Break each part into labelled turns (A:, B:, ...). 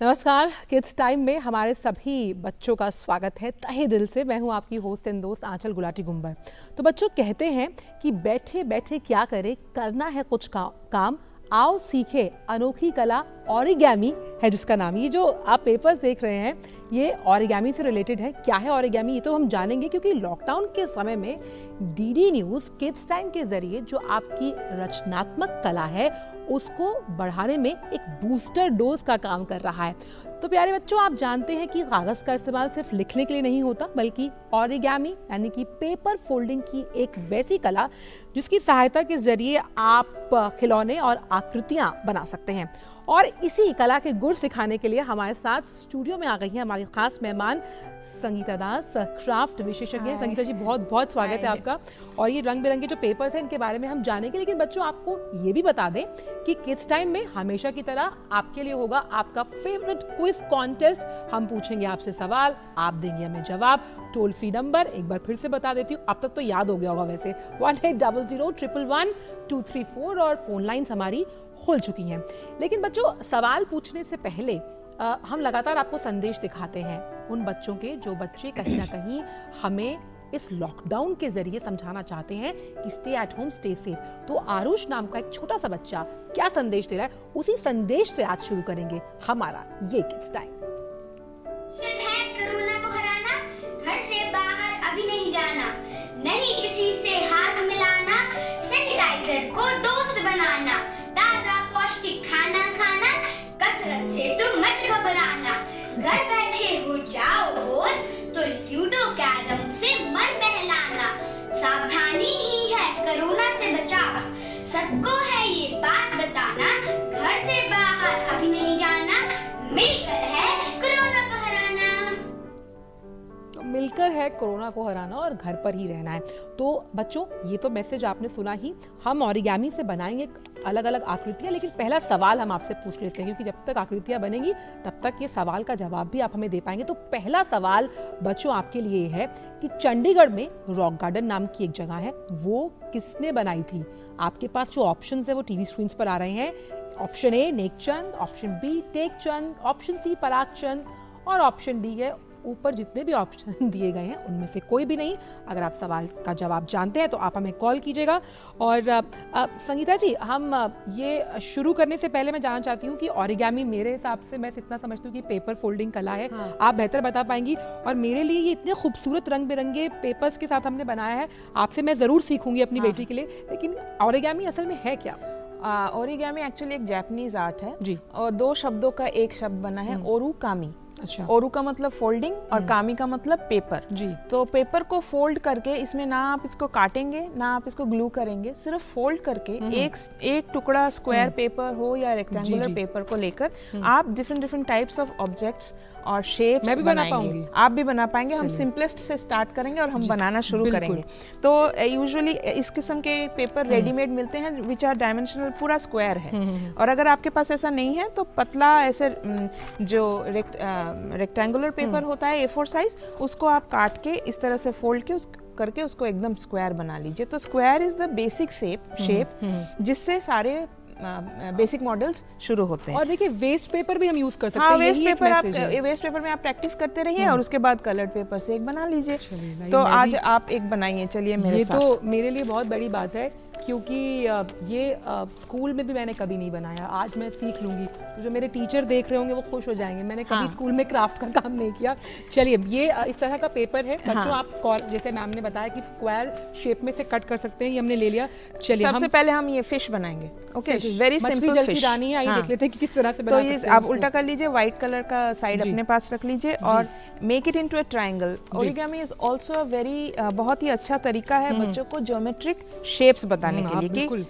A: नमस्कार। Kids time में हमारे सभी बच्चों का स्वागत है तहे दिल से। मैं हूं आपकी होस्ट एंड दोस्त आंचल गुलाटी गुंबर। तो बच्चों कहते हैं कि बैठे बैठे क्या करें, करना है कुछ काम, आओ सीखे अनोखी कला ऑरिगैमी है जिसका नाम। ये जो आप पेपर्स देख रहे हैं ये ऑरिगैमी से रिलेटेड है। क्या है ऑरिगैमी ये तो हम जानेंगे, क्योंकि लॉकडाउन के समय में डीडी न्यूज़ किड्स टाइम के जरिए जो आपकी रचनात्मक कला है उसको बढ़ाने में एक बूस्टर डोज का काम कर रहा है। तो प्यारे बच्चों, आप जानते हैं कि कागज़ का इस्तेमाल सिर्फ लिखने के लिए नहीं होता, बल्कि ऑरिगैमी यानी कि पेपर फोल्डिंग की एक वैसी कला जिसकी सहायता के जरिए आप खिलौने और आकृतियां बना सकते हैं। और इसी कला के गुर सिखाने के लिए हमारे साथ स्टूडियो में आ गई हैं हमारी खास मेहमान संगीता दास, क्राफ्ट विशेषज्ञ। संगीता जी, बहुत बहुत स्वागत है आपका। और ये रंग बिरंगे जो पेपर्स हैं इनके बारे में हम जानेंगे, लेकिन बच्चों आपको ये भी बता दें कि किड्स टाइम में हमेशा की तरह आपके लिए होगा आपका फेवरेट क्विज कॉन्टेस्ट। हम पूछेंगे आपसे सवाल, आप देंगे हमें जवाब। टोल फ्री नंबर एक बार फिर से बता देती हूँ, अब तक तो याद हो गया होगा वैसे, 1800-111-234 और फोन लाइन्स हमारी खुल चुकी हैं। लेकिन बच्चों, सवाल पूछने से पहले हम लगातार आपको संदेश दिखाते हैं उन बच्चों के जो बच्चे कहीं ना कहीं हमें इस लॉकडाउन के जरिए समझाना चाहते हैं कि stay at home, stay safe. तो आरुष नाम का एक छोटा सा बच्चा क्या संदेश दे रहा है, उसी संदेश से आज शुरू करेंगे हमारा ये किड्स टाइम।
B: कोरोना को हराना, घर से बाहर अभी नहीं जाना, नहीं किसी से हाथ मिलाना, सैनिटाइजर को दोस्त बनाना, ताजा पौष्टिक खाना खाना, कसरत से तुम मत घबराना, घर बैठे हो जाओ बोर तो लूडो कैरम से मन बहलाना, सावधानी ही है कोरोना से बचाव, सबको है ये बात बताना, घर से बाहर अभी नहीं जाना, मिलकर है कोरोना को हराना।
A: मिलकर है कोरोना को हराना और घर पर ही रहना है। तो बच्चों, ये तो मैसेज आपने सुना ही। हम ऑरिगैमी से बनाएंगे अलग अलग आकृतियां, लेकिन पहला सवाल हम आपसे पूछ लेते हैं, क्योंकि जब तक आकृतियां बनेंगी तब तक ये सवाल का जवाब भी आप हमें दे पाएंगे। तो पहला सवाल बच्चों आपके लिए है कि चंडीगढ़ में रॉक गार्डन नाम की एक जगह है, वो किसने बनाई थी? आपके पास जो ऑप्शंस है वो टीवी स्क्रीन पर आ रहे हैं। Option A Nekchand, option B Tekchand, option C Paragchand और ऑप्शन डी है ऊपर जितने भी ऑप्शन दिए गए हैं उनमें से कोई भी नहीं। अगर आप सवाल का जवाब जानते हैं तो आप हमें कॉल कीजिएगा। और संगीता जी, हम ये शुरू करने से पहले मैं जानना चाहती हूँ कि ऑरिगैमी मेरे हिसाब से, मैं इतना समझती हूँ कि पेपर फोल्डिंग कला है। हाँ। आप बेहतर बता पाएंगी। और मेरे लिए ये इतने खूबसूरत रंग बिरंगे पेपर्स के साथ हमने बनाया है, आपसे मैं ज़रूर सीखूंगी अपनी बेटी के लिए। लेकिन ऑरिगैमी असल में है क्या?
C: ओरिगामी एक्चुअली एक जापानीज आर्ट है
A: जी।
C: और दो शब्दों का एक शब्द बना है, ओरुकामी।
A: अच्छा।
C: ओरु का मतलब फोल्डिंग और कामी का मतलब पेपर
A: जी।
C: तो पेपर को फोल्ड करके, इसमें ना आप इसको काटेंगे ना आप इसको ग्लू करेंगे, सिर्फ फोल्ड करके एक टुकड़ा स्क्वायर पेपर हो या रेक्टेंगुलर पेपर को लेकर आप डिफरेंट टाइप्स ऑफ ऑब्जेक्ट्स और शेप्स
A: मैं भी बना पाऊंगी।
C: आप भी बना पाएंगे। हम सिंपलेस्ट से स्टार्ट करेंगे और हम बनाना शुरू करेंगे। तो यूजुअली इस किस्म के पेपर रेडीमेड मिलते हैं विच आर डायमेंशनल, पूरा स्क्वायर है। और अगर आपके पास ऐसा नहीं है तो पतला ऐसे जो रेक्टेंगुलर पेपर होता है A4 साइज, उसको आप काट के इस तरह से फोल्ड के करके उसको एकदम स्क्वायर बना लीजिए। तो square is the basic shape जिससे सारे बेसिक मॉडल्स शुरू होते हैं।
A: और देखिए, वेस्ट पेपर भी हम यूज कर सकते हैं।
C: वेस्ट पेपर में आप प्रैक्टिस करते रहिए और उसके बाद कलर्ड पेपर से एक बना लीजिए। तो आज आप एक बनाइए, चलिए मेरे साथ।
A: ये तो मेरे लिए बहुत बड़ी बात है, क्योंकि ये स्कूल में भी मैंने कभी नहीं बनाया। आज मैं सीख लूंगी, तो जो मेरे टीचर देख रहे होंगे वो खुश हो जाएंगे। मैंने कभी स्कूल में क्राफ्ट का काम नहीं किया। चलिए, ये इस तरह का पेपर है बच्चों। आप स्क्वायर, जैसे मैम ने बताया कि स्क्वायर शेप में से कट कर सकते हैं, ये हमने ले लिया। चलिए,
C: सबसे पहले हम ये फिश बनाएंगे। ओके, वेरी सिंपल
A: जल की रानी है। आइए देख लेते हैं कि किस तरह से बना सकते हैं।
C: आप उल्टा कर लीजिए, व्हाइट कलर का साइड अपने पास रख लीजिए और make it into a triangle. Origami is also a very बहुत ही अच्छा तरीका है बच्चों को ज्योमेट्रिक शेप्स बताने के लिए कि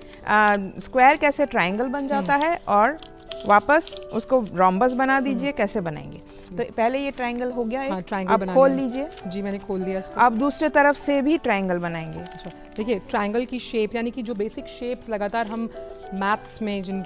C: स्क्वायर कैसे ट्रायंगल बन जाता है और वापस उसको रोम्बस बना दीजिए, कैसे बनाएंगे। तो पहले ये ट्रायंगल हो गया है।
A: ट्रायंगल
C: आप खोल लीजिए।
A: जी, मैंने खोल दिया इसको।
C: आप दूसरे तरफ से भी ट्रायंगल बनाएंगे।
A: अच्छा, देखिए, ट्रायंगल की शेप यानी कि जो बेसिक शेप्स लगातार हम मैथ्स में जिन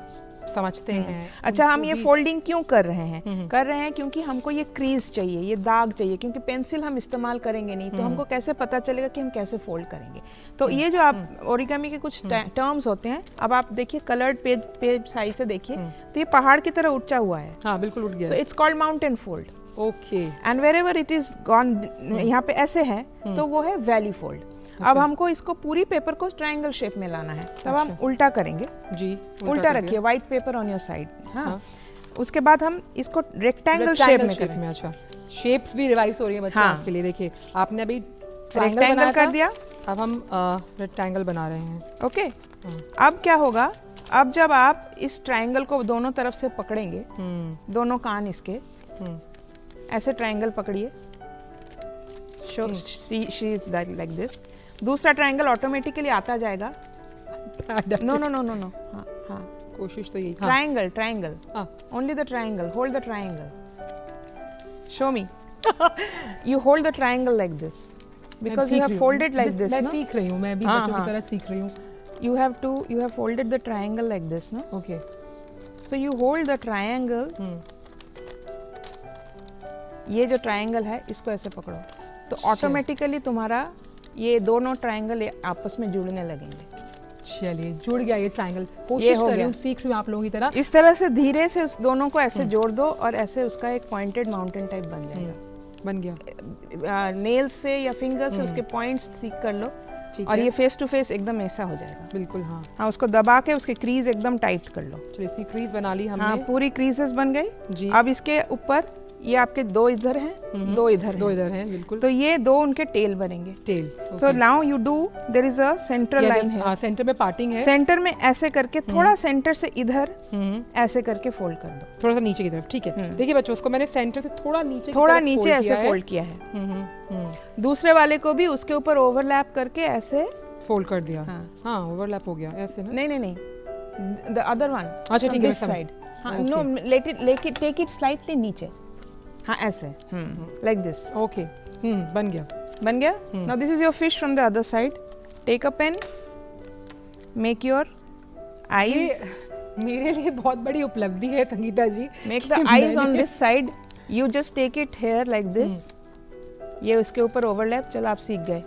A: समझते हैं।
C: अच्छा, हम
A: उनको
C: ये
A: भी-
C: फोल्डिंग क्यों कर रहे हैं? कर रहे हैं क्योंकि हमको ये क्रीज चाहिए, ये दाग चाहिए, क्योंकि पेंसिल हम इस्तेमाल करेंगे नहीं, तो हमको कैसे पता चलेगा कि हम कैसे फोल्ड करेंगे। तो ये जो आप ओरिगामी के कुछ टर्म्स होते हैं, अब आप देखिए कलर्ड पेज साइज से देखिए, तो ये पहाड़ की तरह ऊंचा हुआ है,
A: हाँ बिल्कुल उठ
C: तो
A: गया।
C: It's called mountain fold.
A: Okay,
C: and wherever it is gone, यहाँ पे ऐसे है तो वो है वैली फोल्ड। अब हमको इसको पूरी पेपर को ट्रायंगल शेप में लाना है, तब हम
A: अच्छा।
C: उल्टा करेंगे,
A: जी
C: उल्टा
A: कर
C: रखिए,
A: दिया।
C: White paper on your side. हाँ,
A: हाँ।
C: उसके बाद हम इसको रेक्टेंगल शेप
A: रेक्टेंगल
C: में
A: शेप
C: करेंगे।
A: में। अच्छा, शेप्स भी रिवाइज हो रही है बच्चों
C: हाँ।
A: के लिए। देखिए आपने अभी ट्रायंगल
C: रेक्टेंगल
A: बनाया
C: कर
A: था,
C: दिया।
A: अब हम रेक्टेंगल बना रहे हैं।
C: ओके,
A: हाँ।
C: अब क्या होगा, अब जब आप इस ट्रायंगल को दोनों तरफ से पकड़ेंगे, दोनों कान इसके ऐसे ट्रायंगल पकड़िए, show she is like this. दूसरा ट्रायंगल ऑटोमेटिकली आता जाएगा। No no no no no, हाँ हाँ,
A: कोशिश तो यही। हाँ।
C: ट्रायंगल ट्रायंगल,
A: हाँ।
C: only the triangle, hold the triangle, show me, you hold the triangle like this
A: मैं
C: because
A: सीख
C: you
A: रही
C: have
A: हूँ।
C: folded like this,
A: मैं
C: no?
A: सीख रही हूँ, मैं भी
C: हाँ,
A: बच्चों
C: हाँ।
A: की तरह सीख रही हूँ।
C: You have folded the triangle like this, no?
A: Okay.
C: So you hold the triangle, ये जो ट्रायंगल है इसको ऐसे पकड़ो, तो ऑटोमेटिकली तुम्हारा ये दोनों ट्रायंगल आपस में जुड़ने लगेंगे।
A: चलिए, जुड़ गया ये ट्रायंगल।
C: ये
A: कोशिश
C: हो
A: कर रही
C: गया।
A: हूँ, सीख रही हूँ आप लोगों की तरह।
C: इस तरह से धीरे से उस दोनों को ऐसे जोड़ दो और ऐसे उसका एक पॉइंटेड माउंटेन टाइप बन जाएगा।
A: बन गया।
C: नेल्स से या फिंगर से उसके पॉइंट्स सीख कर लो,
A: ठीक
C: और
A: है।
C: ये फेस टू फेस एकदम ऐसा हो जाएगा।
A: बिल्कुल। हाँ,
C: हाँ, उसको दबा के उसके क्रीज एकदम टाइट कर लो।
A: चलिए इसकी क्रीज बना ली
C: हाँ,
A: हमने।
C: पूरी क्रीजेस बन गई।
A: जी।
C: अब इसके ऊपर ये आपके दो इधर हैं, दो इधर
A: दो
C: हैं,
A: इधर हैं, बिल्कुल।
C: तो ये दो उनके टेल बनेंगे।
A: Tail.
C: So now you do, there is a central line है,
A: हाँ, सेंटर में पार्टिंग है।
C: सेंटर में ऐसे करके थोड़ा सेंटर से इधर ऐसे करके फोल्ड कर दो,
A: थोड़ा सा नीचे की तरफ। ठीक है, देखिए बच्चों, उसको मैंने सेंटर से थोड़ा नीचे की
C: थोड़ा
A: तरफ
C: नीचे
A: fold
C: ऐसे
A: किया है।
C: फोल्ड किया है। दूसरे वाले को भी उसके ऊपर ओवरलैप करके ऐसे
A: फोल्ड कर दिया।
C: हाँ।
A: हाँ, ओवरलैप हो गया ऐसे ना।
C: नहीं नहीं नहीं, द अदर वन,
A: अच्छा, ठीक है,
C: दिस
A: मैं समझ-
C: साइड। हाँ,
A: Okay.
C: No, let it take it slightly नीचे। हाँ, ऐसे लाइक दिस।
A: ओके, बन गया।
C: बन गया। Now this is your fish from the other side. Take a pen, make your eyes,
A: ये मेरे लिए बहुत बड़ी उपलब्धि है संगीता जी।
C: मेक
A: कि
C: द आईज
A: मैंने-
C: on this side, you just take it here like this. ये उसके ऊपर ओवरलैप, चलो आप सीख गए।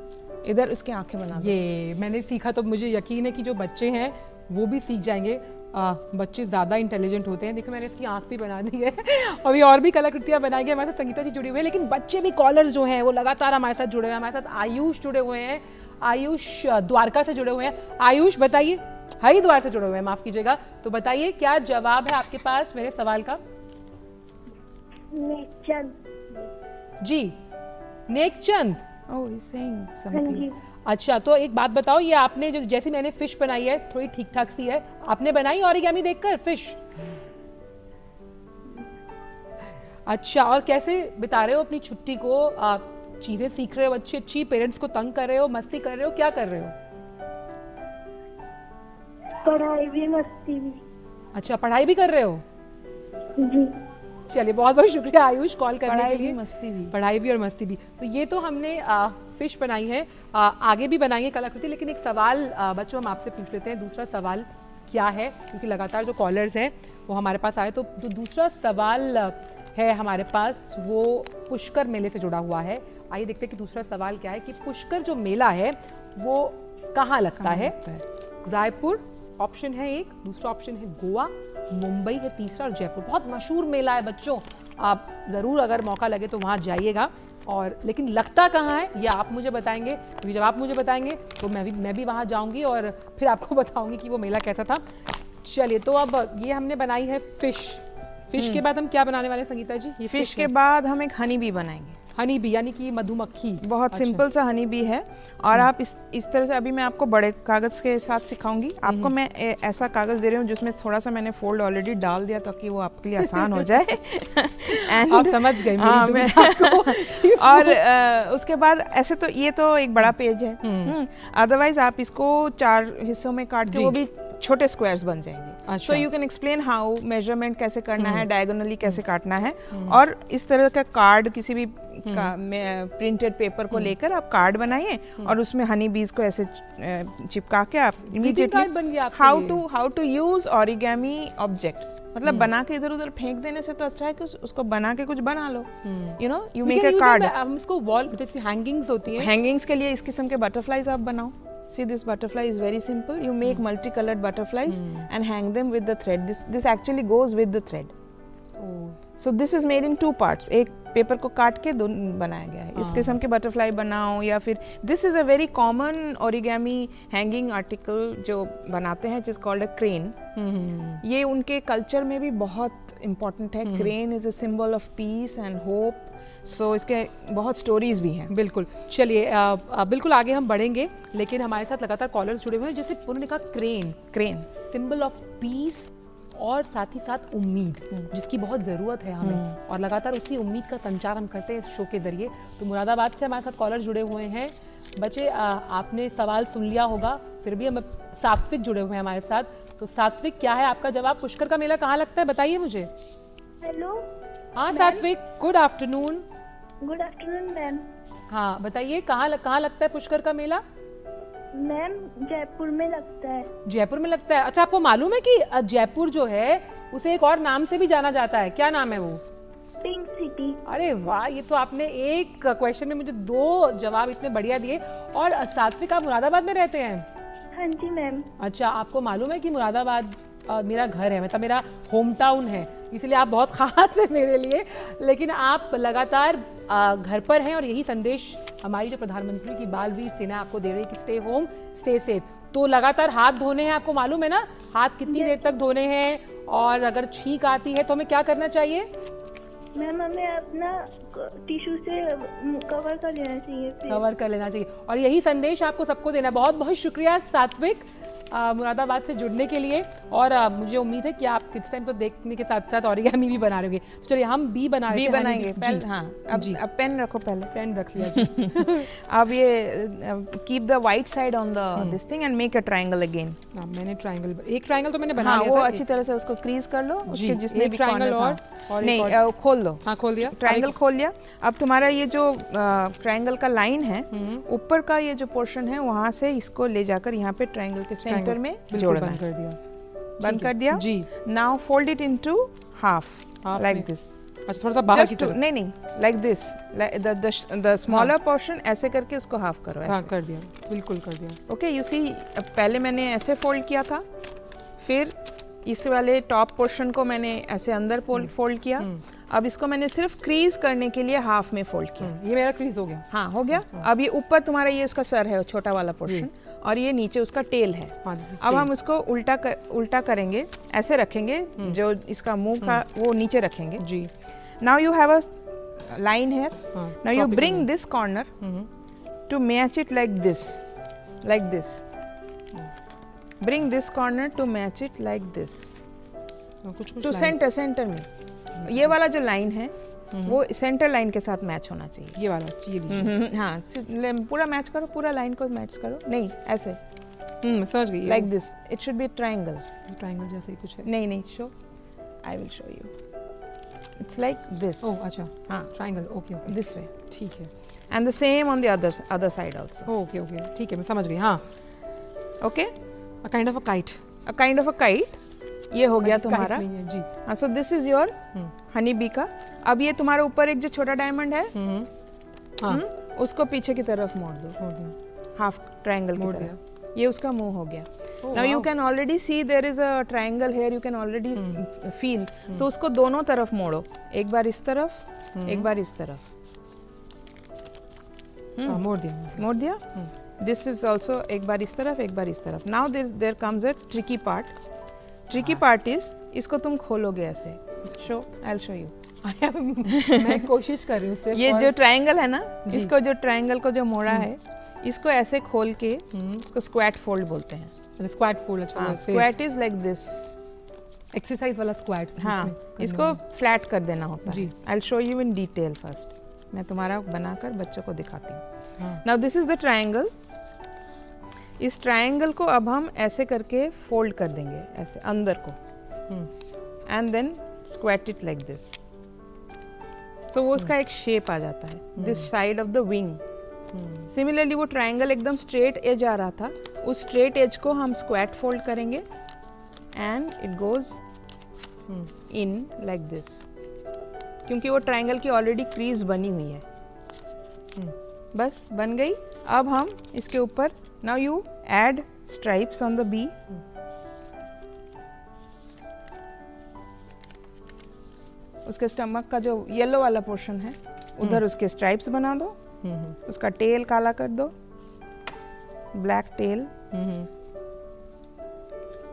C: इधर उसकी आंखें बना दो।
A: ये मैंने सीखा, तो मुझे यकीन है कि जो बच्चे हैं वो भी सीख जाएंगे। बच्चे ज़्यादा इंटेलिजेंट होते हैं। देखो, मैंने इसकी आंख भी बना दी है। अभी और भी कलाकृतियाँ बनाई गई। हमारे साथ संगीता जी जुड़ी हुई है, लेकिन बच्चे भी कॉलर्स जो हैं वो लगातार हमारे साथ जुड़े हुए हैं। हमारे साथ आयुष जुड़े हुए हैं, आयुष द्वारका से जुड़े हुए हैं। आयुष बताइए, हरिद्वार से जुड़े हुए हैं, माफ़ कीजिएगा। तो बताइए, क्या जवाब है आपके पास मेरे सवाल का?
B: नेकचंद।
A: जी, नेकचंद।
C: Oh, he's saying
B: हाँ
C: something.
B: जी।
A: अच्छा, तो एक बात बताओ, ये आपने जो जैसी मैंने फिश बनाई है, थोड़ी ठीक ठाक सी है, आपने बनाई ओरिगामी देखकर फिश? अच्छा, और कैसे बिता रहे हो अपनी छुट्टी को? आप चीजें सीख रहे हो अच्छी अच्छी, पेरेंट्स को तंग कर रहे हो, मस्ती कर रहे हो, क्या कर रहे हो?
B: पढ़ाई भी मस्ती भी।
A: अच्छा, पढ़ाई भी कर रहे हो?
B: जी।
A: चलिए, बहुत बहुत शुक्रिया आयुष कॉल करने
C: पढ़ाई
A: के
C: भी
A: लिए।
C: मस्ती भी।
A: पढ़ाई भी और मस्ती भी। तो ये तो हमने फिश बनाई है, आगे भी बनाएंगे कलाकृति, लेकिन एक सवाल बच्चों हम आपसे पूछ लेते हैं। दूसरा सवाल क्या है, क्योंकि लगातार जो कॉलर्स हैं वो हमारे पास आए, तो जो दूसरा सवाल है हमारे पास वो पुष्कर मेले से जुड़ा हुआ है। आइए देखते हैं कि दूसरा सवाल क्या है, कि पुष्कर जो मेला है वो कहाँ लगता है? रायपुर ऑप्शन है एक, दूसरा ऑप्शन है गोवा, मुंबई है तीसरा, और जयपुर। बहुत मशहूर मेला है बच्चों, आप ज़रूर अगर मौका लगे तो वहाँ जाइएगा। और लेकिन लगता कहाँ है ये आप मुझे बताएंगे, क्योंकि जब आप मुझे बताएंगे तो मैं भी वहाँ जाऊँगी और फिर आपको बताऊँगी कि वो मेला कैसा था। चलिए, तो अब ये हमने बनाई है फिश के बाद हम क्या बनाने वाले हैं संगीता जी? ये
C: फिश के
A: है।
C: बाद हम एक हनी बी बनाएंगे।
A: हनी बी यानी कि मधुमक्खी।
C: बहुत सिंपल सा हनी बी है। और आप इस तरह से, अभी मैं आपको बड़े कागज के साथ सिखाऊंगी। आपको मैं ऐसा कागज दे रही हूँ जिसमें थोड़ा सा मैंने फोल्ड ऑलरेडी डाल दिया ताकि वो आपके लिए आसान हो जाए।
A: आप समझ गए मेरी दुविधा को।
C: और उसके बाद ऐसे तो ये तो एक बड़ा पेज है। अदरवाइज आप इसको 4 हिस्सों में काट के, वो भी छोटे स्क्वायर्स बन जाएंगे.
A: अच्छा.
C: So you can explain how measurement कैसे करना है, डायगोनली कैसे काटना है, और इस तरह का कार्ड किसी भी प्रिंटेड पेपर को लेकर आप कार्ड बनाइए और उसमें हनी बीज को ऐसे चिपका के आप immediately how to use origami objects, मतलब बना के इधर उधर फेंक देने से तो अच्छा है कि उसको बना के कुछ बना लो. You know, you make a card.
A: हम इसको वॉल जैसे हैंगिंग्स होती हैं,
C: हैंगिंग्स के लिए इस किस्म के बटरफ्लाईज आप बनाओ. See, this butterfly is very simple. You make multicolored butterflies and hang them with the thread. This actually goes with the thread.
A: Oh.
C: So this is made in two parts. एक paper को काट के बनाया गया है. इस किस्म के बटरफ्लाई बनाओ, या फिर this is a very common origami hanging article जो बनाते हैं, जिस कॉल्ड अ क्रेन. ये उनके कल्चर में भी बहुत इम्पोर्टेंट है. Crane is a symbol of peace and hope. So इसके बहुत स्टोरीज भी हैं.
A: बिल्कुल. चलिए बिल्कुल आगे हम बढ़ेंगे, लेकिन हमारे साथ लगातार कॉलर्स जुड़े हुए हैं. जैसे उन्होंने कहा क्रेन सिंबल ऑफ पीस और साथ ही साथ उम्मीद, जिसकी बहुत ज़रूरत है हमें, और लगातार उसी उम्मीद का संचार हम करते हैं इस शो के ज़रिए. तो मुरादाबाद से हमारे साथ कॉलर जुड़े हुए हैं. बच्चे आपने सवाल सुन लिया होगा, फिर भी हम सात्विक जुड़े हुए हैं हमारे साथ. तो सात्विक, क्या है आपका जवाब? पुष्कर का मेला कहाँ लगता है, बताइए मुझे.
B: हेलो.
A: हाँ सात्विक, good afternoon.
B: Good afternoon ma'am.
A: हाँ बताइए, कहाँ लगता है पुष्कर का मेला?
B: मैम जयपुर में लगता है.
A: जयपुर में लगता है. अच्छा, आपको मालूम है कि जयपुर जो है उसे एक और नाम से भी जाना जाता है, क्या नाम है वो?
B: Pink city.
A: अरे वाह, ये तो आपने एक क्वेश्चन में मुझे 2 जवाब इतने बढ़िया दिए. और सात्विक, आप मुरादाबाद में रहते हैं?
B: हाँ जी मैम.
A: अच्छा, आपको मालूम है कि मुरादाबाद मेरा घर है, मतलब मेरा होम टाउन है, इसलिए आप बहुत ख़ास है मेरे लिए. लेकिन आप लगातार घर पर हैं, और यही संदेश हमारी जो प्रधानमंत्री की बाल वीर सेना आपको दे रही है कि स्टे होम स्टे सेफ. तो लगातार हाथ धोने हैं, आपको मालूम है ना हाथ कितनी देर तक धोने हैं, और अगर छींक आती है तो हमें क्या करना चाहिए?
B: मैम हमें अपना टिश्यू से कवर कर लेना चाहिए.
A: कवर कर लेना चाहिए, और यही संदेश आपको सबको देना है. बहुत बहुत शुक्रिया सात्विक मुरादाबाद से जुड़ने के लिए. और मुझे उम्मीद है कि आप किस टाइम तो देखने के साथ साथ ओरिगामी भी बना रहे होंगे. तो चलिए हम बी बनाएंगे.
C: हाँ, अब पेन रखो, पहले
A: पेन रख लिया जी.
C: अब ये keep the white side on the this thing and make a triangle again.
A: मैंने एक ट्रायंगल तो मैंने बना लिया
C: था. वो
A: था.
C: अच्छी तरह से उसको क्रीज कर लो.
A: उसके जिसमें भी ट्रायंगल और
C: नहीं, खोल दो.
A: हाँ, खोल दिया.
C: ट्रायंगल खोल लिया. अब तुम्हारा ये जो ट्रायंगल का लाइन है, ऊपर का ये जो पोर्शन है, वहाँ से इसको ले जाकर यहाँ पे ट्रायंगल के सेंटर में जोड़ना. बंद कर दिया जी. Now fold it into half like this.
A: अच्छा, थोड़ा सा बाहर की तरफ.
C: नहीं, like this. The smaller portion ऐसे करके उसको हाफ करो.
A: हाँ, कर दिया, बिल्कुल कर दिया.
C: ओके, यू सी, पहले मैंने ऐसे फोल्ड किया था, फिर इस वाले टॉप पोर्शन को मैंने ऐसे अंदर फोल्ड किया. अब इसको मैंने सिर्फ क्रीज करने के लिए हाफ में फोल्ड किया.
A: ये मेरा क्रीज हो गया.
C: हाँ, हो गया. अब ये ऊपर तुम्हारा ये उसका सर है, छोटा वाला पोर्शन, और ये नीचे उसका टेल है. अब हम उसको उल्टा करेंगे, ऐसे रखेंगे, जो इसका मुंह का वो नीचे रखेंगे जी. Now you have a line here. Now you bring this corner to match it like this. Bring this corner to match it like this to centre में. ये वाला जो लाइन है वो सेंटर लाइन के साथ मैच होना चाहिए.
A: ये वाला चाहिए.
C: हाँ, पूरा मैच करो, पूरा लाइन को मैच करो. नहीं, ऐसे.
A: समझ गई.
C: Like this. It should be triangle.
A: Triangle जैसे ही कुछ है.
C: नहीं, show. I will show you. It's like this.
A: Oh अच्छा.
C: हाँ,
A: ट्रायंगल. Okay,
C: this way.
A: ठीक है.
C: And the same on the other side also.
A: Okay, ठीक है, मैं समझ गई. हाँ,
C: okay.
A: A kind of a kite.
C: ये हो गया तुम्हारा
A: जी.
C: हाँ, so this is your honey bee का. अब ये तुम्हारे ऊपर एक जो छोटा डायमंड है, उसको पीछे की तरफ मोड़ दो. हाफ ट्रायंगल की तरफ. ये उसका मुंह हो गया. Now you can already see there is a triangle here. You can already feel. तो उसको दोनों तरफ मोड़ो. एक बार इस तरफ, एक बार इस तरफ. मोड़ दिया. दिस इज ऑल्सो एक बार इस तरफ, एक बार इस तरफ. Now there comes a tricky part. Tricky part is, इसको तुम खोलोगे ऐसे. Show, I will show you.
A: मैं कोशिश कर रही हूँ सिर्फ.
C: ये जो ट्रायंगल है ना, इसको जो ट्रायंगल को जो मोड़ा है, इसको ऐसे खोल के इसको स्क्वाट फोल्ड बोलते हैं.
A: Squat fold. अच्छा,
C: squat is like this.
A: Exercise वाला स्क्वाट.
C: हाँ, इसको फ्लैट कर देना होता है. I will show you in detail first. मैं तुम्हारा बनाकर बच्चों को दिखाती हूँ. Now this is the triangle. इस ट्रायंगल को अब हम ऐसे करके फोल्ड कर देंगे, ऐसे अंदर को, and then squat it like this. तो वो उसका एक शेप आ जाता है, this side of the wing. Similarly वो ट्रायंगल एकदम स्ट्रेट एज आ रहा था, उस स्ट्रेट एज को हम स्क्वेट फोल्ड करेंगे and it goes in like this, क्योंकि वो ट्रायंगल की ऑलरेडी क्रीज बनी हुई है। बस बन गई। अब हम इसके ऊपर, now you add stripes on the bee. उसके स्टमक का जो येलो वाला पोर्शन है उधर उसके स्ट्राइप्स बना दो, उसका टेल काला कर दो, ब्लैक टेल,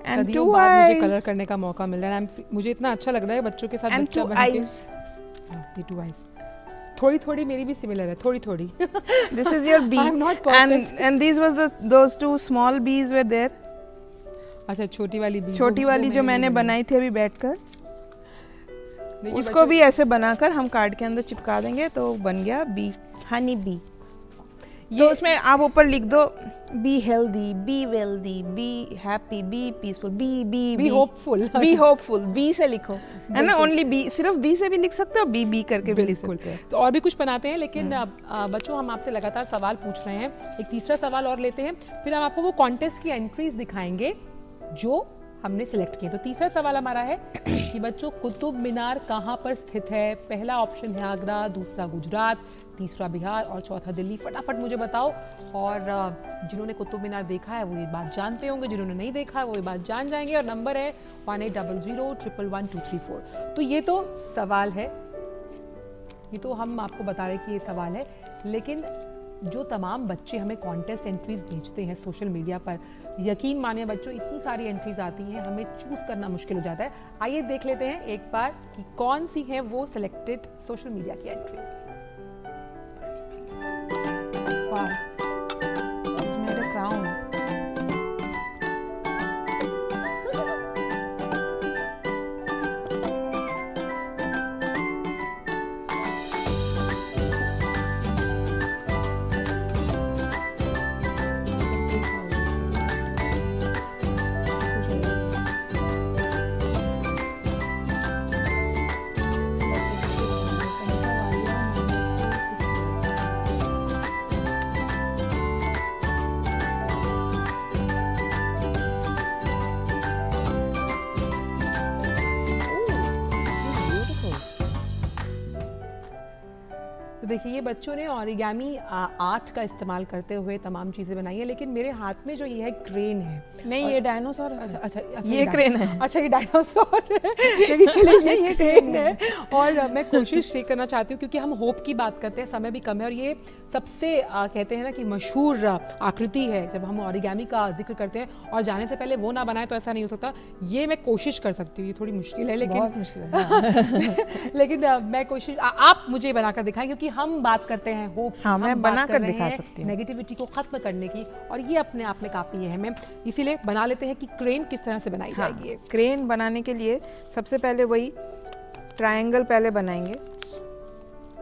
C: एंड
A: सदियों
C: टू
A: बाद मुझे
C: आईज,
A: कलर करने का मौका मिल रहा है। मुझे इतना अच्छा लग रहा है बच्चों के साथ
C: एंड
A: बच्चा
C: टू
A: बन के।
C: आईज।
A: ये 2 आईज थोड़ी थोड़ी मेरी भी सिमिलर है, थोड़ी थोड़ी।
C: This is your bee.
A: I'm not perfect.
C: And these was those two small bees were there.
A: अच्छा, छोटी वाली भी,
C: छोटी
A: वो
C: वाली जो मैंने
A: नहीं
C: बनाई थी अभी बैठकर,
A: देखिए
C: उसको
A: बच्चों-
C: भी ऐसे बनाकर हम कार्ड के अंदर चिपका देंगे तो बन गया बी, हनी बी। तो उसमें आप ऊपर लिख दो be healthy, be wealthy, be happy, be peaceful,
A: be hopeful.
C: Be hopeful, be से लिखो, है ना। ओनली बी, सिर्फ बी से भी लिख सकते हो, बी बी करके भी लिख
A: बिल्कुल।
C: सकते हो।
A: तो और भी कुछ बनाते हैं, लेकिन बच्चों हम आपसे लगातार सवाल पूछ रहे हैं। एक तीसरा सवाल और लेते हैं, फिर हम आपको वो कॉन्टेस्ट की एंट्रीज दिखाएंगे जो हमने सिलेक्ट किए। तो तीसरा सवाल हमारा है कि बच्चों, कुतुब मीनार कहाँ पर स्थित है? पहला ऑप्शन है आगरा, दूसरा गुजरात, तीसरा बिहार और चौथा दिल्ली। फटाफट मुझे बताओ। और जिन्होंने कुतुब मीनार देखा है वो ये बात जानते होंगे, जिन्होंने नहीं देखा है वो ये बात जान जाएंगे। और नंबर है 1800-111-234। तो ये तो सवाल है, ये तो हम आपको बता रहे कि ये सवाल है, लेकिन जो तमाम बच्चे हमें कॉन्टेस्ट एंट्रीज भेजते हैं सोशल मीडिया पर, यकीन मानिए बच्चों, इतनी सारी एंट्रीज आती हैं, हमें चूज करना मुश्किल हो जाता है। आइए देख लेते हैं एक बार कि कौन सी हैं वो सिलेक्टेड सोशल मीडिया की एंट्रीज। वाह,
C: मेरा क्राउन।
A: तो देखिए, ये बच्चों ने ऑरिगेमी आर्ट का इस्तेमाल करते हुए तमाम चीज़ें बनाई हैं, लेकिन मेरे हाथ में जो ये है क्रेन है।
C: नहीं, ये डायनासोर है।
A: अच्छा अच्छा अच्छा,
C: ये क्रेन है।
A: अच्छा, ये डायनासोर है। लेकिन चलिए, ये क्रेन है। और मैं कोशिश ये करना चाहती हूँ, क्योंकि हम होप की बात करते हैं, समय भी कम है, और ये सबसे कहते हैं ना कि मशहूर आकृति है जब हम ऑरिगेमी का जिक्र करते हैं। और जाने से पहले वो ना बनाए तो ऐसा नहीं हो सकता। ये मैं कोशिश कर सकती हूँ, ये थोड़ी मुश्किल है, लेकिन
C: बहुत मुश्किल है।
A: लेकिन मैं कोशिश, आप मुझे बनाकर दिखाएं, क्योंकि हम बात करते हैं होप,
C: हाँ, मैं बनाकर दिखा सकती हूँ।
A: नेगेटिविटी को खत्म करने की, और ये अपने आप में काफी अहम है। इसीलिए बना लेते हैं कि क्रेन किस तरह से बनाई जाएगी।
C: क्रेन बनाने के लिए सबसे पहले वही ट्रायंगल पहले बनाएंगे।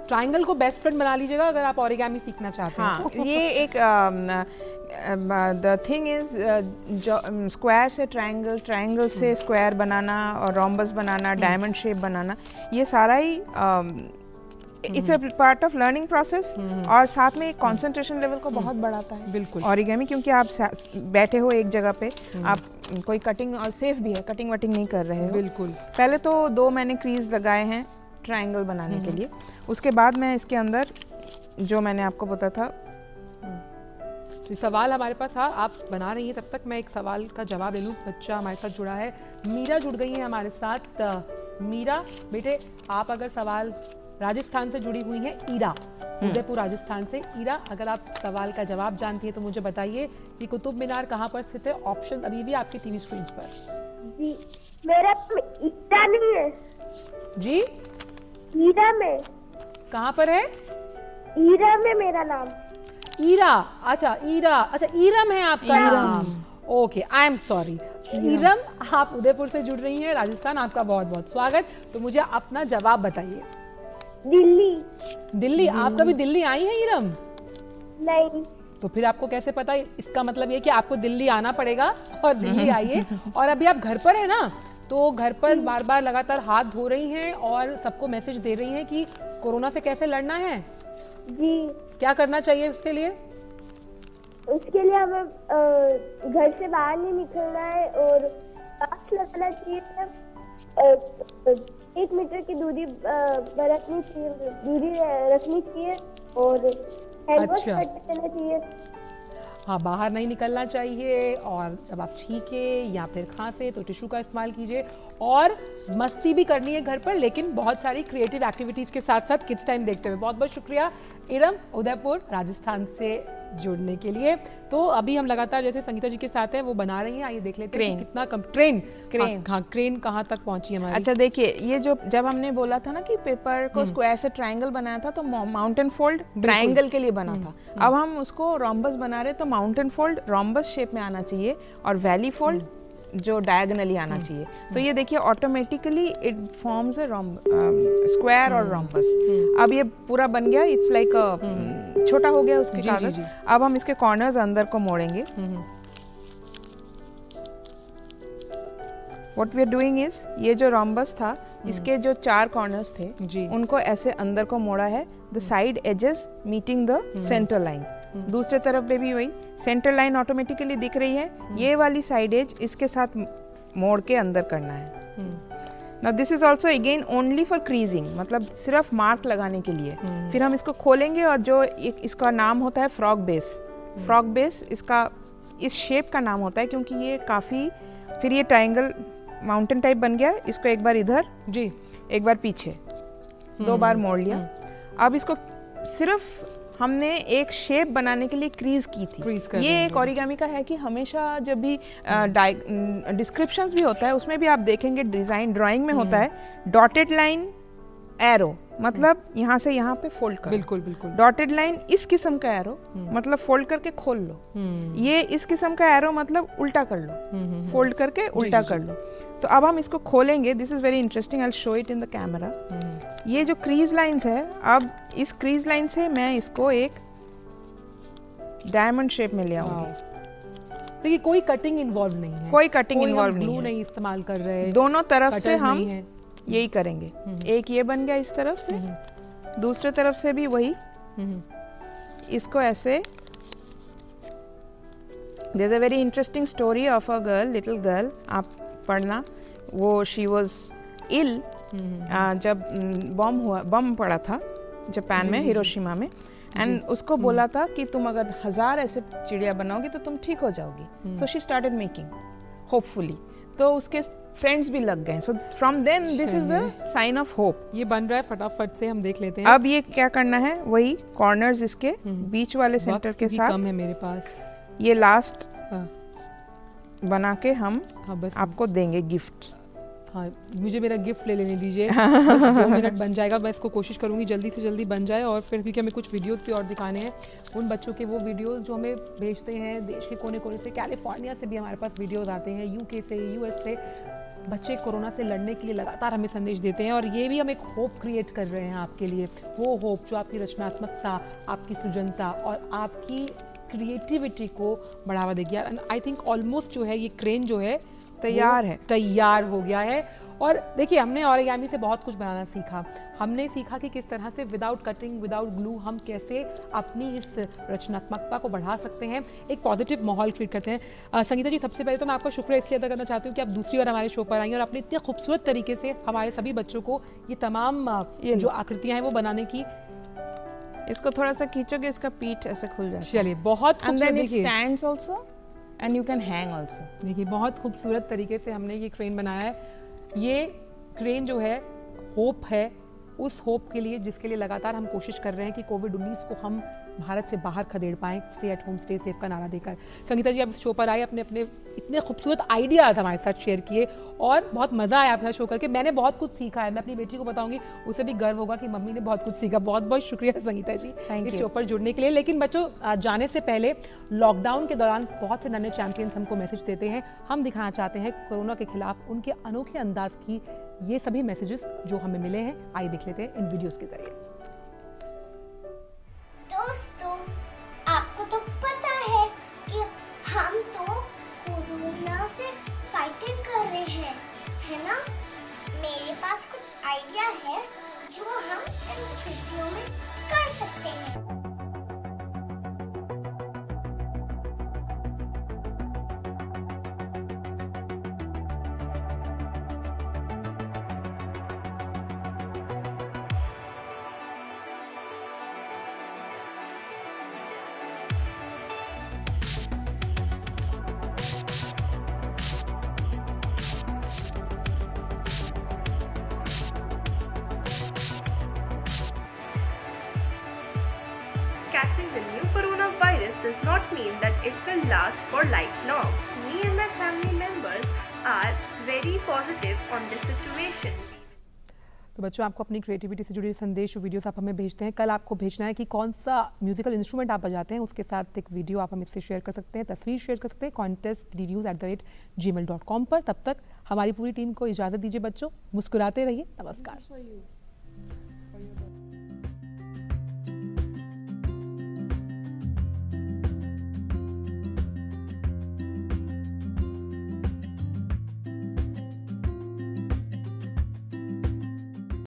A: ट्रायंगल को बेस्ट फ्रेंड बना लीजिएगा अगर आप ऑरिगेमी सीखना चाहते हैं।
C: हाँ, ये एक द थिंग इज स्क्वायर से ट्रायंगल, ट्रायंगल से स्क्वायर बनाना और रोम्बस बनाना, डायमंड शेप बनाना, ये सारा ही it's a part of learning process. और साथ में एक कंसंट्रेशन लेवल को बहुत बढ़ाता है
A: बिल्कुल
C: ऑरिगेमी, क्योंकि आप बैठे हो एक जगह पे, आप कोई कटिंग, और सेफ भी है, कटिंग वटिंग नहीं कर रहे हो।
A: बिल्कुल।
C: पहले तो 2 मैंने क्रीज लगाए हैं ट्रायंगल बनाने के लिए। उसके बाद मैं इसके अंदर जो मैंने आपको बताया था,
A: तो सवाल हमारे पास था, आप बना रही हैं तब तक मैं एक सवाल का जवाब ले लूँ। बच्चा हमारे साथ जुड़ा है, मीरा जुड़ गई है हमारे साथ। मीरा बेटे, आप अगर सवाल राजस्थान से जुड़ी हुई हैं, ईरा, उदयपुर राजस्थान से। ईरा, अगर आप सवाल का जवाब जानती है तो मुझे बताइए कि कुतुब मीनार कहाँ पर स्थित है। ऑप्शन अभी भी आपकी टीवी स्क्रीन पर।
D: जी, मेरा ईरा नहीं है।
A: जी,
D: ईरा में।
A: कहाँ पर है?
D: ईरा में मेरा नाम।
A: ईरा, अच्छा ईरा, अच्छा ईरम है आपका नाम। Okay, I am sorry. Iram, आप उदयपुर से जुड़ रही हैं राजस्थान, आपका बहुत बहुत स्वागत। तो मुझे अपना जवाब बताइए।
D: दिल्ली।
A: दिल्ली, आप कभी दिल्ली आई हैं ईरम?
D: नहीं।
A: तो फिर आपको कैसे पता? इसका मतलब ये कि आपको दिल्ली आना पड़ेगा और दिल्ली आइए। और अभी आप घर पर है ना, तो घर पर बार बार लगातार हाथ धो रही हैं और सबको मैसेज दे रही हैं कि कोरोना से कैसे लड़ना है।
D: जी,
A: क्या करना चाहिए उसके लिए?
D: उसके लिए हमें घर से बाहर नहीं निकलना है और मास्क लगाना चाहिए। 1 मीटर की दूरी बरतनी चाहिए, दूरी रखनी चाहिए और हैंड वॉश
A: अच्छा।
D: करते रहना चाहिए।
A: हाँ, बाहर नहीं निकलना चाहिए और जब आप छींके या फिर खांसे तो टिश्यू का इस्तेमाल कीजिए। और मस्ती भी करनी है घर पर, लेकिन बहुत सारी क्रिएटिव एक्टिविटीज़ के साथ साथ किड्स टाइम देखते हुए। बहुत बहुत शुक्रिया इरम, उदयपुर राजस्थान से जुड़ने के लिए। तो अभी हम लगातार जैसे संगीता जी के साथ हैं, वो बना रही हैं, आइए देख लेते हैं कि कितना क्रेन क्रेन कहाँ तक पहुंची हमारी।
C: अच्छा देखिए, ये जो जब हमने बोला था ना कि पेपर को स्क्वायर से ट्रायंगल बनाया था, तो माउंटेन फोल्ड ट्रायंगल के लिए बना था। अब हम उसको रोम्बस बना रहे, तो माउंटेन फोल्ड रोम्बस शेप में आना चाहिए और वैली फोल्ड जो डायगोनली आना चाहिए। तो ये देखिए automatically it forms a square और रोम्बस। अब ये पूरा बन गया, इट्स लाइक छोटा हो गया उसके कागज। अब हम इसके कॉर्नर्स अंदर को मोड़ेंगे। What we are doing is, ये जो रोम्बस था इसके जो 4 कॉर्नर्स थे उनको ऐसे अंदर को मोड़ा है, the side edges meeting the center line. दूसरे तरफ पे भी वही सेंटर लाइन ऑटोमेटिकली दिख रही है। ये वाली साइड एज इसके साथ मोड़ के अंदर करना है। Now this is also again only for creasing, मतलब सिर्फ मार्क लगाने के लिए। फिर हम इसको खोलेंगे और जो इसका नाम होता है फ्रॉग बेस। फ्रॉग बेस इसका इस शेप का नाम होता है क्योंकि ये काफ़ी, फिर ये ट्रायंगल माउंटेन टाइप बन गया। इसको एक बार इधर जी, एक बार पीछे, 2 बार मोड़ लिया। अब इसको सिर्फ हमने एक शेप बनाने के लिए क्रीज की थी। ये एक ओरिगामी का है कि हमेशा जब भी डिस्क्रिप्शंस भी होता है उसमें भी आप देखेंगे डिजाइन ड्राइंग में होता है डॉटेड लाइन एरो, मतलब यहाँ से यहाँ पे फोल्ड करो। बिल्कुल बिल्कुल। डॉटेड लाइन इस किस्म का एरो मतलब फोल्ड करके खोल लो। ये इस किस्म का एरो मतलब उल्टा कर लो, फोल्ड करके उल्टा कर लो। तो अब हम इसको खोलेंगे। This is very interesting, I will show it in the camera. ये जो क्रीज लाइंस है, अब इस क्रीज लाइन से मैं इसको एक डायमंड शेप में ले आऊंगी।
A: देखिए कोई कटिंग इन्वॉल्व नहीं है,
C: कोई कटिंग इन्वॉल्व नहीं है,
A: ग्लू नहीं इस्तेमाल कर रहे,
C: दोनों तरफ से हम यही करेंगे। एक ये बन गया इस तरफ से, दूसरे तरफ से भी वही। इसको ऐसे, there is a very interesting story of a girl, little girl, आप पढ़ना। वो शी वाज इल जब बम पड़ा था जापान में, हिरोशिमा में, एंड उसको बोला था कि तुम अगर 1000 ऐसे चिड़िया बनाओगी तो तुम ठीक हो जाओगी। So she started making, hopefully. तो उसके फ्रेंड्स भी लग गए। So from then this is the sign of hope.
A: ये बन रहा है, फटाफट से हम देख लेते हैं।
C: अब ये क्या करना है, वही कॉर्नर्स इसके बीच वाले सेंटर के साथ
A: कम है मेरे पास,
C: ये लास्ट बना के हम
A: बस
C: आपको देंगे गिफ्ट।
A: हाँ, मुझे मेरा गिफ्ट ले लेने दीजिए। बस 2 मिनट बन जाएगा। मैं इसको कोशिश करूंगी जल्दी से जल्दी बन जाए। और फिर क्योंकि हमें कुछ वीडियोस भी और दिखाने हैं, उन बच्चों के वो वीडियोस जो हमें भेजते हैं देश के कोने कोने से, कैलिफोर्निया से भी हमारे पास वीडियोस आते हैं, यूके से, यूएस से। बच्चे कोरोना से लड़ने के लिए लगातार हमें संदेश देते हैं और ये भी हम एक होप क्रिएट कर रहे हैं आपके लिए। वो होप जो आपकी रचनात्मकता, आपकी सृजनता और आपकी क्रिएटिविटी को बढ़ावा देगी। एंड आई थिंक ऑलमोस्ट जो है ये क्रेन जो है तैयार हो गया है। और देखिए हमने ओरिगामी से बहुत कुछ बनाना सीखा। हमने सीखा कि किस तरह से विदाउट कटिंग, विदाउट ग्लू हम कैसे अपनी इस रचनात्मकता को बढ़ा सकते हैं, एक पॉजिटिव माहौल क्रिएट करते हैं। संगीता जी, सबसे पहले तो मैं आपका शुक्रिया इसलिए अदा करना चाहती हूँ कि आप दूसरी बार हमारे शो पर आई और आपने इतने खूबसूरत तरीके से हमारे सभी बच्चों को ये तमाम जो आकृतियाँ हैं वो बनाने की।
C: इसको थोड़ा सा खींचोगे, इसका पीठ ऐसे खुल जाता है।
A: चलिए, बहुत खूबसूरत।
C: देखिए stands also and you can hang also.
A: देखिए बहुत खूबसूरत तरीके से हमने ये क्रेन बनाया है। ये क्रेन जो है होप है, उस होप के लिए जिसके लिए लगातार हम कोशिश कर रहे हैं कि कोविड-19 को हम भारत से बाहर खदेड़ पाएं, stay at home stay safe का नारा देकर। संगीता जी, आप इस शो पर आए, अपने अपने इतने खूबसूरत आइडियाज़ हमारे साथ शेयर किए और बहुत मज़ा आया आपके साथ शो करके। मैंने बहुत कुछ सीखा है, मैं अपनी बेटी को बताऊंगी, उसे भी गर्व होगा कि मम्मी ने बहुत कुछ सीखा। बहुत बहुत शुक्रिया संगीता जी इस शो पर जुड़ने के लिए। लेकिन बच्चों, जाने से पहले लॉकडाउन के दौरान बहुत से नन्हे चैंपियंस हमको मैसेज देते हैं। हम दिखाना चाहते हैं कोरोना के खिलाफ उनके अनोखे अंदाज की ये सभी मैसेजेस जो हमें मिले हैं। आइए देख लेते हैं इन वीडियोस के जरिए।
B: दोस्तों, आपको तो पता आइडिया है जो हम इन छुट्टियों में कर सकते हैं।
E: Catching the new coronavirus does not mean that it will last for lifelong. Me and my family members are very positive on this situation.
A: तो बच्चों, आपको अपनी क्रिएटिविटी से जुड़े संदेश वीडियोस आप हमें भेजते हैं। कल आपको भेजना है कि कौन सा म्यूजिकल इंस्ट्रूमेंट आप बजाते हैं, उसके साथ एक वीडियो आप हमसे शेयर कर सकते हैं, तस्वीर शेयर कर सकते हैं contestdnews@gmail.com पर। तब तक हमारी पूरी टीम को इजाज़त दीजिए बच्चों, मुस्कुराते रहिए, नमस्कार।